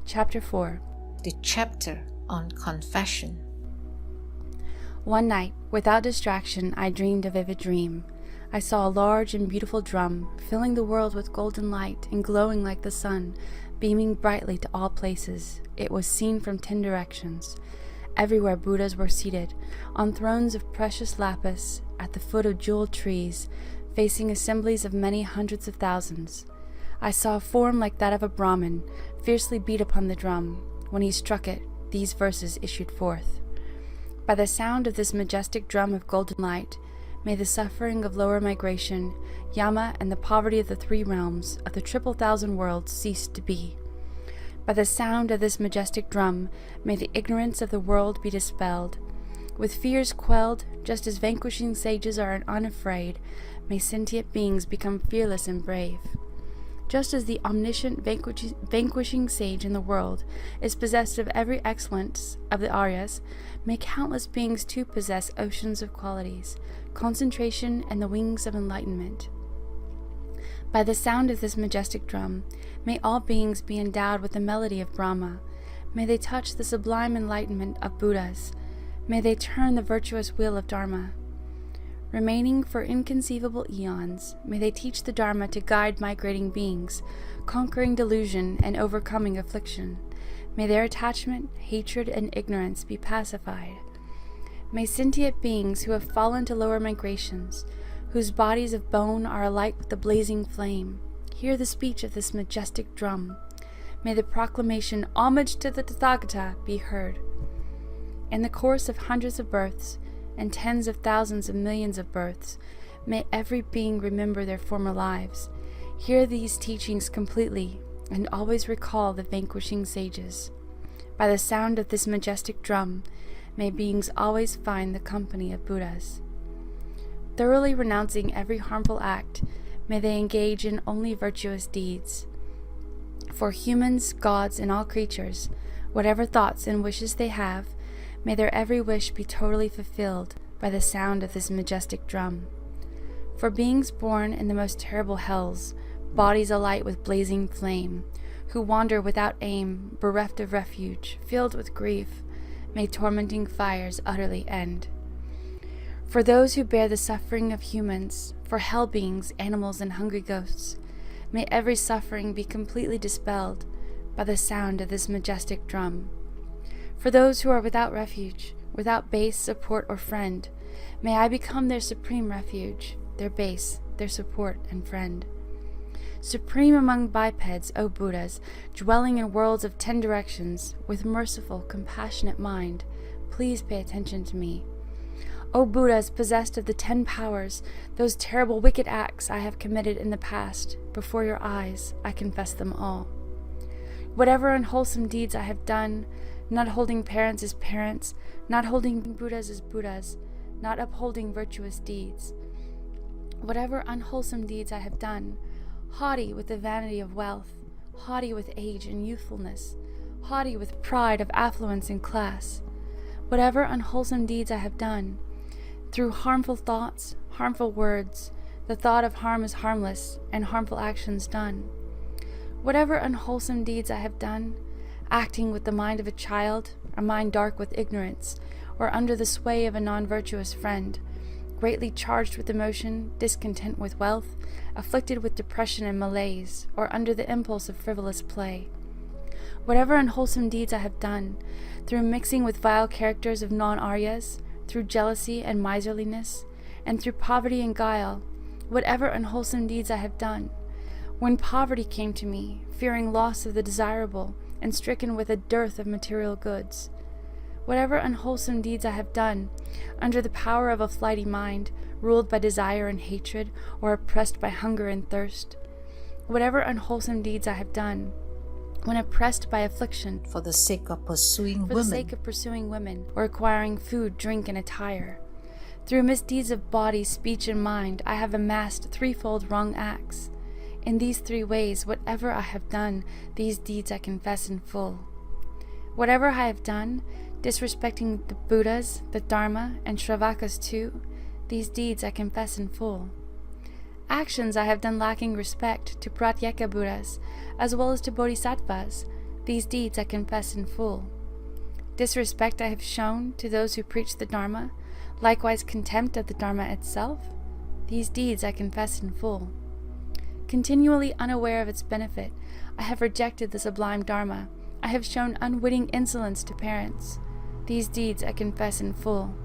Chapter 4. The chapter on confession. One night, without distraction, I dreamed a vivid dream. I saw a large and beautiful drum, filling the world with golden light and glowing like the sun, beaming brightly to all places. It was seen from 10 directions. Everywhere Buddhas were seated, on thrones of precious lapis, at the foot of jeweled trees, facing assemblies of many hundreds of thousands. I saw a form like that of a Brahmin, fiercely beat upon the drum. When he struck it, these verses issued forth. By the sound of this majestic drum of golden light, may the suffering of lower migration, yama, and the poverty of the 3 realms, of the 1,000 worlds cease to be. By the sound of this majestic drum, may the ignorance of the world be dispelled. With fears quelled, just as vanquishing sages are unafraid, may sentient beings become fearless and brave. Just as the omniscient vanquishing sage in the world is possessed of every excellence of the Aryas, may countless beings too possess oceans of qualities, concentration, and the wings of enlightenment. By the sound of this majestic drum, may all beings be endowed with the melody of Brahma. May they touch the sublime enlightenment of Buddhas. May they turn the virtuous wheel of Dharma. Remaining for inconceivable eons, may they teach the Dharma to guide migrating beings, conquering delusion and overcoming affliction. May their attachment, hatred, and ignorance be pacified. May sentient beings who have fallen to lower migrations, whose bodies of bone are alight with the blazing flame, hear the speech of this majestic drum. May the proclamation, "Homage to the Tathagata," be heard. In the course of hundreds of births, and tens of thousands of millions of births, may every being remember their former lives, hear these teachings completely, and always recall the vanquishing sages. By the sound of this majestic drum, may beings always find the company of Buddhas. Thoroughly renouncing every harmful act, may they engage in only virtuous deeds. For humans, gods, and all creatures, whatever thoughts and wishes they have, may their every wish be totally fulfilled by the sound of this majestic drum. For beings born in the most terrible hells, bodies alight with blazing flame, who wander without aim, bereft of refuge, filled with grief, may tormenting fires utterly end. For those who bear the suffering of humans, for hell beings, animals, and hungry ghosts, may every suffering be completely dispelled by the sound of this majestic drum. For those who are without refuge, without base, support, or friend, may I become their supreme refuge, their base, their support, and friend. Supreme among bipeds, O Buddhas, dwelling in worlds of 10 directions, with merciful, compassionate mind, please pay attention to me. O Buddhas, possessed of the 10 powers, those terrible wicked acts I have committed in the past, before your eyes, I confess them all. Whatever unwholesome deeds I have done, not holding parents as parents, not holding Buddhas as Buddhas, not upholding virtuous deeds. Whatever unwholesome deeds I have done, haughty with the vanity of wealth, haughty with age and youthfulness, haughty with pride of affluence and class. Whatever unwholesome deeds I have done, through harmful thoughts, harmful words, the thought of harm is harmless, and harmful actions done. Whatever unwholesome deeds I have done, acting with the mind of a child, a mind dark with ignorance, or under the sway of a non-virtuous friend, greatly charged with emotion, discontent with wealth, afflicted with depression and malaise, or under the impulse of frivolous play. Whatever unwholesome deeds I have done, through mixing with vile characters of non-Aryas, through jealousy and miserliness, and through poverty and guile, whatever unwholesome deeds I have done, when poverty came to me, fearing loss of the desirable, and stricken with a dearth of material goods. Whatever unwholesome deeds I have done, under the power of a flighty mind, ruled by desire and hatred, or oppressed by hunger and thirst. Whatever unwholesome deeds I have done, when oppressed by affliction, For the sake of pursuing women, or acquiring food, drink, and attire. Through misdeeds of body, speech, and mind, I have amassed 3-fold wrong acts. In these 3 ways, whatever I have done, these deeds I confess in full. Whatever I have done, disrespecting the Buddhas, the Dharma, and Shravakas too, these deeds I confess in full. Actions I have done lacking respect to Pratyeka Buddhas, as well as to Bodhisattvas, These deeds I confess in full. Disrespect I have shown to those who preach the Dharma, likewise contempt of the Dharma itself. These deeds I confess in full. Continually unaware of its benefit, I have rejected the sublime Dharma. I have shown unwitting insolence to parents. These deeds I confess in full.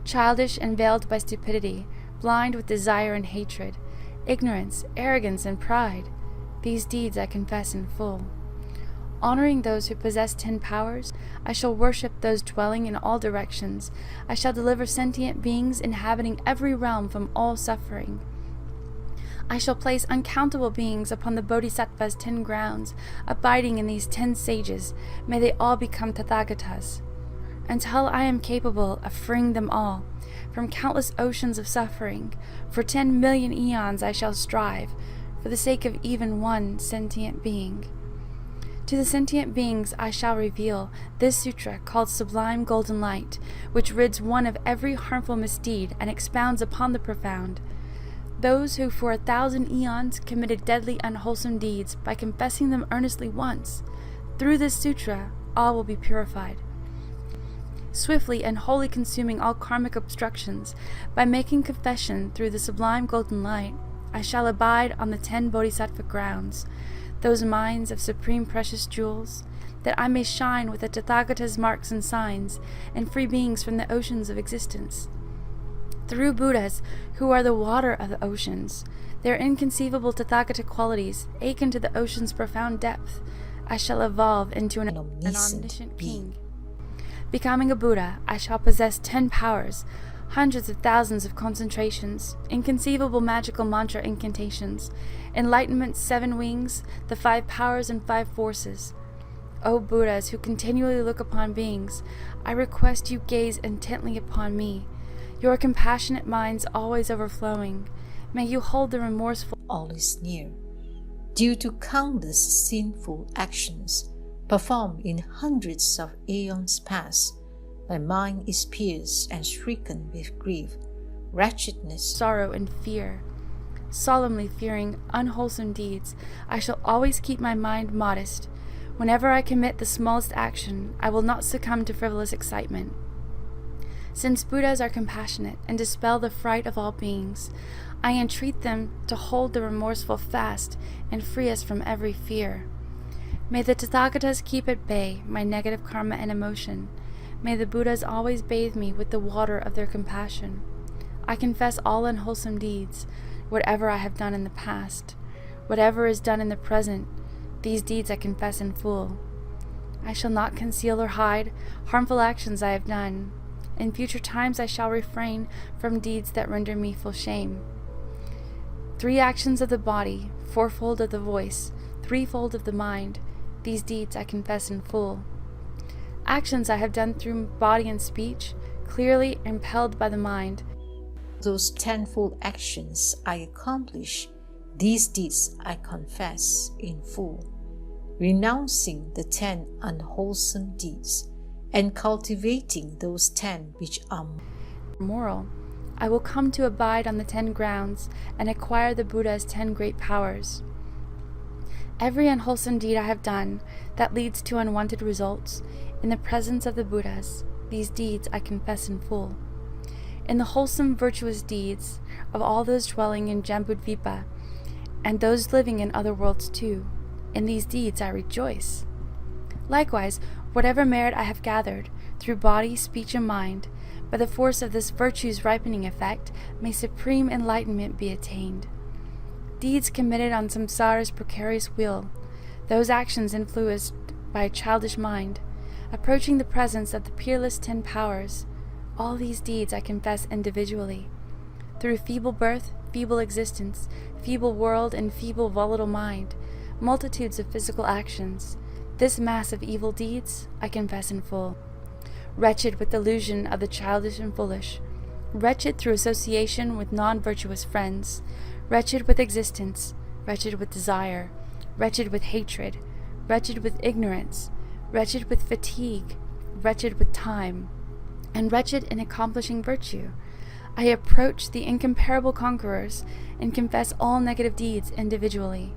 Childish and veiled by stupidity, blind with desire and hatred, ignorance, arrogance, and pride. These deeds I confess in full. Honoring those who possess 10 powers, I shall worship those dwelling in all directions. I shall deliver sentient beings inhabiting every realm from all suffering. I shall place uncountable beings upon the Bodhisattva's 10 grounds, abiding in these 10 sages. May they all become Tathagatas, until I am capable of freeing them all from countless oceans of suffering. For 10 million eons I shall strive, for the sake of even one sentient being. To the sentient beings I shall reveal this sutra called Sublime Golden Light, which rids one of every harmful misdeed and expounds upon the profound. Those who for 1,000 eons committed deadly unwholesome deeds, by confessing them earnestly once, through this sutra all will be purified. Swiftly and wholly consuming all karmic obstructions, by making confession through the sublime golden light, I shall abide on the 10 bodhisattva grounds, those mines of supreme precious jewels, that I may shine with the Tathagata's marks and signs, and free beings from the oceans of existence. Through Buddhas, who are the water of the oceans, their inconceivable Tathagata qualities akin to the ocean's profound depth, I shall evolve into an omniscient king. Becoming a Buddha, I shall possess 10 powers, hundreds of thousands of concentrations, inconceivable magical mantra incantations, enlightenment's 7 wings, the 5 powers and 5 forces. O Buddhas who continually look upon beings, I request you gaze intently upon me, your compassionate minds always overflowing. May you hold the remorseful all is near. Due to countless sinful actions performed in hundreds of aeons past, my mind is pierced and stricken with grief, wretchedness, sorrow, and fear. Solemnly fearing unwholesome deeds, I shall always keep my mind modest. Whenever I commit the smallest action, I will not succumb to frivolous excitement. Since Buddhas are compassionate and dispel the fright of all beings, I entreat them to hold the remorseful fast and free us from every fear. May the Tathagatas keep at bay my negative karma and emotion. May the Buddhas always bathe me with the water of their compassion. I confess all unwholesome deeds, whatever I have done in the past, whatever is done in the present. These deeds I confess in full. I shall not conceal or hide harmful actions I have done. In future times I shall refrain from deeds that render me full shame. 3 actions of the body, 4-fold of the voice, 3-fold of the mind. These deeds I confess in full. Actions I have done through body and speech, clearly impelled by the mind. Those 10-fold actions I accomplish, these deeds I confess in full, renouncing the 10 unwholesome deeds, and cultivating those 10 which are moral. I will come to abide on the 10 grounds and acquire the Buddha's 10 great powers. Every unwholesome deed I have done that leads to unwanted results, in the presence of the Buddhas, these deeds I confess in full. In the wholesome virtuous deeds of all those dwelling in Jambudvipa, and those living in other worlds too, in these deeds I rejoice. Likewise, whatever merit I have gathered, through body, speech, and mind, by the force of this virtue's ripening effect, may supreme enlightenment be attained. Deeds committed on samsara's precarious wheel, those actions influenced by a childish mind, approaching the presence of the peerless 10 powers, all these deeds I confess individually. Through feeble birth, feeble existence, feeble world, and feeble volatile mind, multitudes of physical actions, this mass of evil deeds I confess in full. Wretched with delusion of the childish and foolish, wretched through association with non-virtuous friends, wretched with existence, wretched with desire, wretched with hatred, wretched with ignorance, wretched with fatigue, wretched with time, and wretched in accomplishing virtue, I approach the incomparable conquerors and confess all negative deeds individually.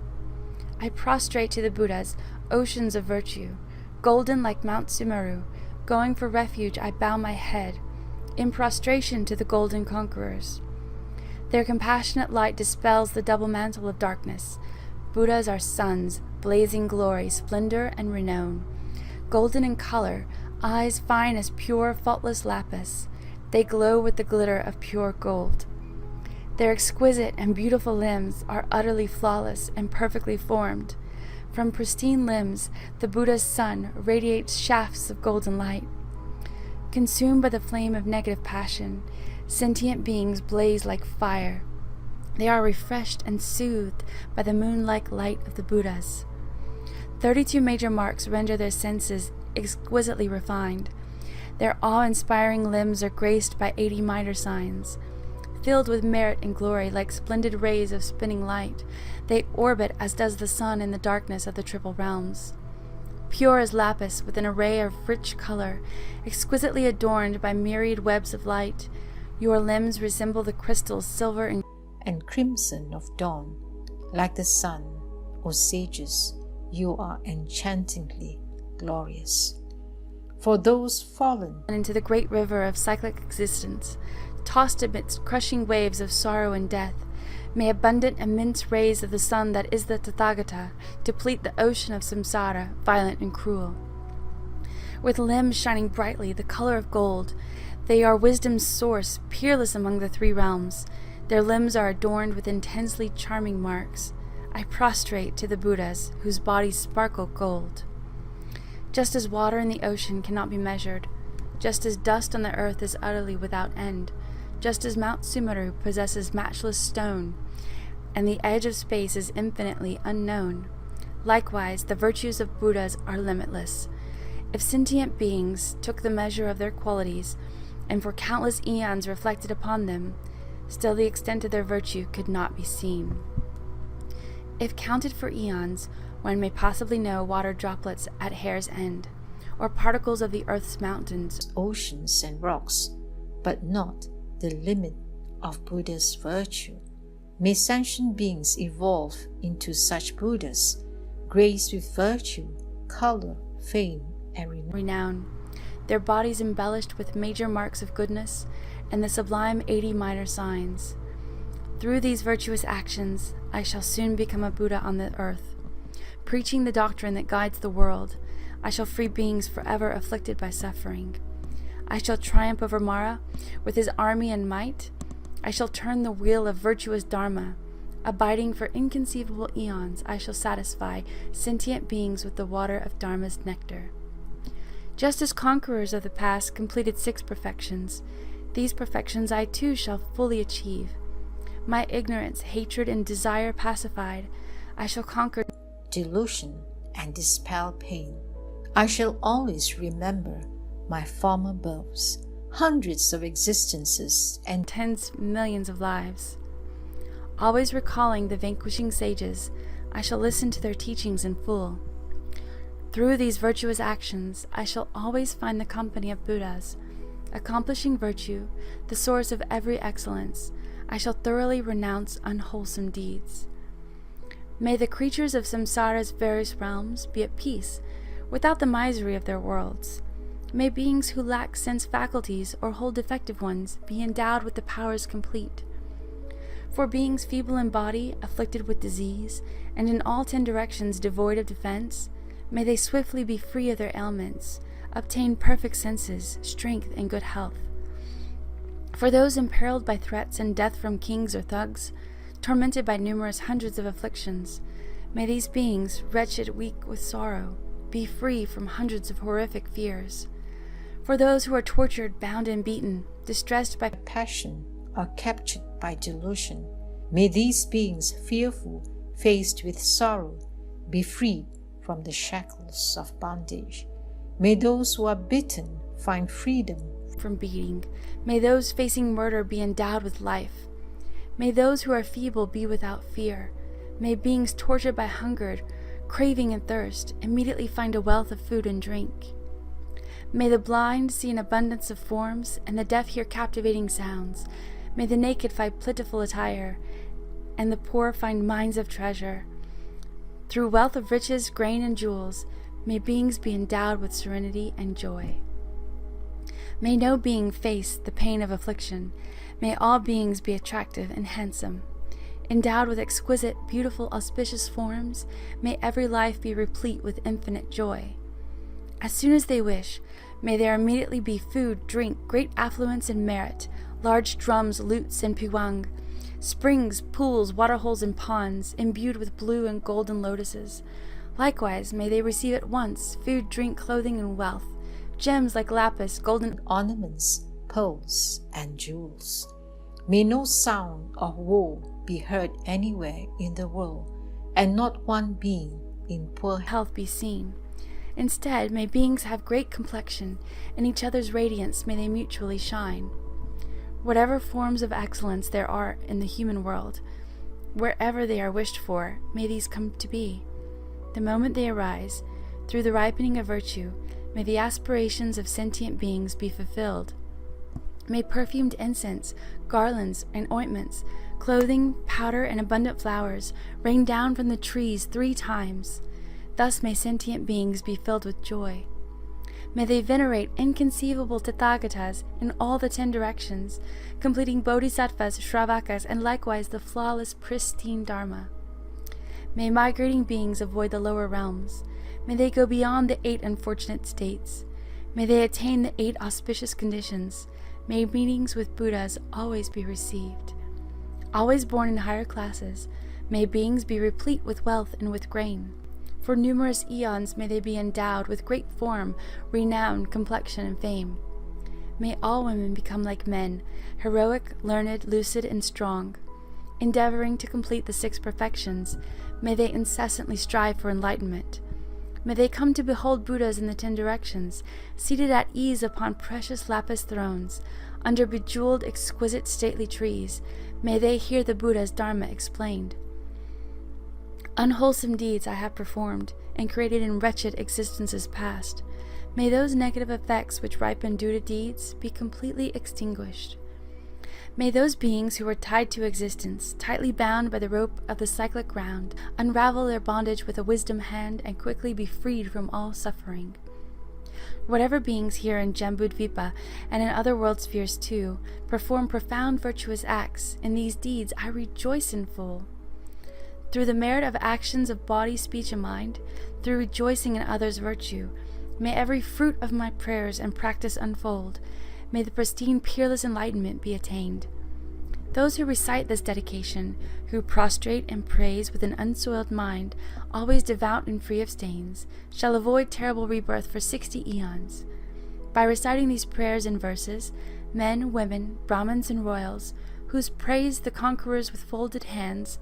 I prostrate to the Buddhas oceans of virtue, golden like Mount Sumeru. Going for refuge, I bow my head, in prostration to the golden conquerors. Their compassionate light dispels the double mantle of darkness. Buddhas are suns, blazing glory, splendor, and renown. Golden in color, eyes fine as pure, faultless lapis. They glow with the glitter of pure gold. Their exquisite and beautiful limbs are utterly flawless and perfectly formed. From pristine limbs, the Buddha's sun radiates shafts of golden light. Consumed by the flame of negative passion, sentient beings blaze like fire. They are refreshed and soothed by the moon-like light of the Buddhas. 32 major marks render their senses exquisitely refined. Their awe-inspiring limbs are graced by 80 minor signs. Filled with merit and glory like splendid rays of spinning light, they orbit as does the sun in the darkness of the triple realms. Pure as lapis with an array of rich color, exquisitely adorned by myriad webs of light, your limbs resemble the crystals silver and crimson of dawn. Like the sun, O sages, you are enchantingly glorious. For those fallen into the great river of cyclic existence, tossed amidst crushing waves of sorrow and death, may abundant immense rays of the sun that is the Tathagata deplete the ocean of samsara, violent and cruel. With limbs shining brightly, the color of gold, they are wisdom's source, peerless among the three realms. Their limbs are adorned with intensely charming marks. I prostrate to the Buddhas, whose bodies sparkle gold. Just as water in the ocean cannot be measured, just as dust on the earth is utterly without end, just as Mount Sumeru possesses matchless stone, and the edge of space is infinitely unknown, likewise the virtues of Buddhas are limitless. If sentient beings took the measure of their qualities, and for countless eons reflected upon them, still the extent of their virtue could not be seen. If counted for eons, one may possibly know water droplets at hair's end, or particles of the earth's mountains, oceans, and rocks, but not the limit of Buddha's virtue. May sentient beings evolve into such Buddhas, graced with virtue, color, fame, and renown, their bodies embellished with major marks of goodness and the sublime 80 minor signs. Through these virtuous actions, I shall soon become a Buddha on the earth. Preaching the doctrine that guides the world, I shall free beings forever afflicted by suffering. I shall triumph over Mara with his army and might. I shall turn the wheel of virtuous Dharma. Abiding for inconceivable eons, I shall satisfy sentient beings with the water of Dharma's nectar. Just as conquerors of the past completed 6 perfections, these perfections I too shall fully achieve. My ignorance, hatred, and desire pacified, I shall conquer delusion and dispel pain. I shall always remember my former births, hundreds of existences, and tens millions of lives. Always recalling the vanquishing sages, I shall listen to their teachings in full. Through these virtuous actions, I shall always find the company of Buddhas. Accomplishing virtue, the source of every excellence, I shall thoroughly renounce unwholesome deeds. May the creatures of samsara's various realms be at peace, without the misery of their worlds. May beings who lack sense faculties or hold defective ones be endowed with the powers complete. For beings feeble in body, afflicted with disease, and in all 10 directions devoid of defense, may they swiftly be free of their ailments, obtain perfect senses, strength, and good health. For those imperiled by threats and death from kings or thugs, tormented by numerous hundreds of afflictions, may these beings, wretched, weak with sorrow, be free from hundreds of horrific fears. For those who are tortured, bound, and beaten, distressed by passion, or captured by delusion, may these beings, fearful, faced with sorrow, be freed from the shackles of bondage. May those who are bitten find freedom from beating. May those facing murder be endowed with life. May those who are feeble be without fear. May beings tortured by hunger, craving, and thirst immediately find a wealth of food and drink. May the blind see an abundance of forms, and the deaf hear captivating sounds. May the naked find plentiful attire, and the poor find mines of treasure. Through wealth of riches, grain, and jewels, may beings be endowed with serenity and joy. May no being face the pain of affliction. May all beings be attractive and handsome. Endowed with exquisite, beautiful, auspicious forms, may every life be replete with infinite joy. As soon as they wish, may there immediately be food, drink, great affluence and merit, large drums, lutes, and piwang, springs, pools, waterholes, and ponds, imbued with blue and golden lotuses. Likewise, may they receive at once food, drink, clothing, and wealth, gems like lapis, golden ornaments, pearls, and jewels. May no sound of woe be heard anywhere in the world, and not one being in poor health be seen. Instead, may beings have great complexion, in each other's radiance may they mutually shine. Whatever forms of excellence there are in the human world, wherever they are wished for, may these come to be. The moment they arise, through the ripening of virtue, may the aspirations of sentient beings be fulfilled. May perfumed incense, garlands, and ointments, clothing, powder, and abundant flowers rain down from the trees 3 times. Thus may sentient beings be filled with joy. May they venerate inconceivable Tathagatas in all the 10 directions, completing bodhisattvas, shravakas, and likewise the flawless, pristine Dharma. May migrating beings avoid the lower realms. May they go beyond the 8 unfortunate states. May they attain the 8 auspicious conditions. May meetings with Buddhas always be received. Always born in higher classes, may beings be replete with wealth and with grain. For numerous eons may they be endowed with great form, renown, complexion, and fame. May all women become like men, heroic, learned, lucid, and strong. Endeavoring to complete the 6 perfections, may they incessantly strive for enlightenment. May they come to behold Buddhas in the 10 directions, seated at ease upon precious lapis thrones, under bejeweled, exquisite, stately trees. May they hear the Buddha's Dharma explained. Unwholesome deeds I have performed, and created in wretched existences past. May those negative effects which ripen due to deeds be completely extinguished. May those beings who are tied to existence, tightly bound by the rope of the cyclic round, unravel their bondage with a wisdom hand and quickly be freed from all suffering. Whatever beings here in Jambudvipa and in other world spheres too perform profound virtuous acts, in these deeds I rejoice in full. Through the merit of actions of body, speech, and mind, through rejoicing in others' virtue, may every fruit of my prayers and practice unfold. May the pristine, peerless enlightenment be attained. Those who recite this dedication, who prostrate and praise with an unsoiled mind, always devout and free of stains, shall avoid terrible rebirth for 60 eons. By reciting these prayers and verses, men, women, Brahmins, and royals, whose praise the conquerors with folded hands,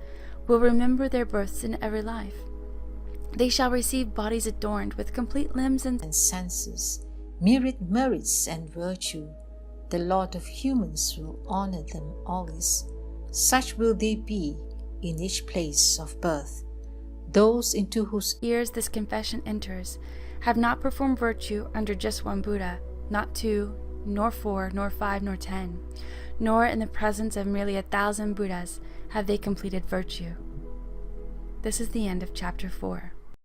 will remember their births in every life. They shall receive bodies adorned with complete limbs and senses, myriad merits and virtue. The Lord of humans will honor them always. Such will they be in each place of birth. Those into whose ears this confession enters have not performed virtue under just one Buddha, not 2, nor 4, nor 5, nor 10, nor in the presence of merely 1,000 Buddhas have they completed virtue. This is the end of chapter 4.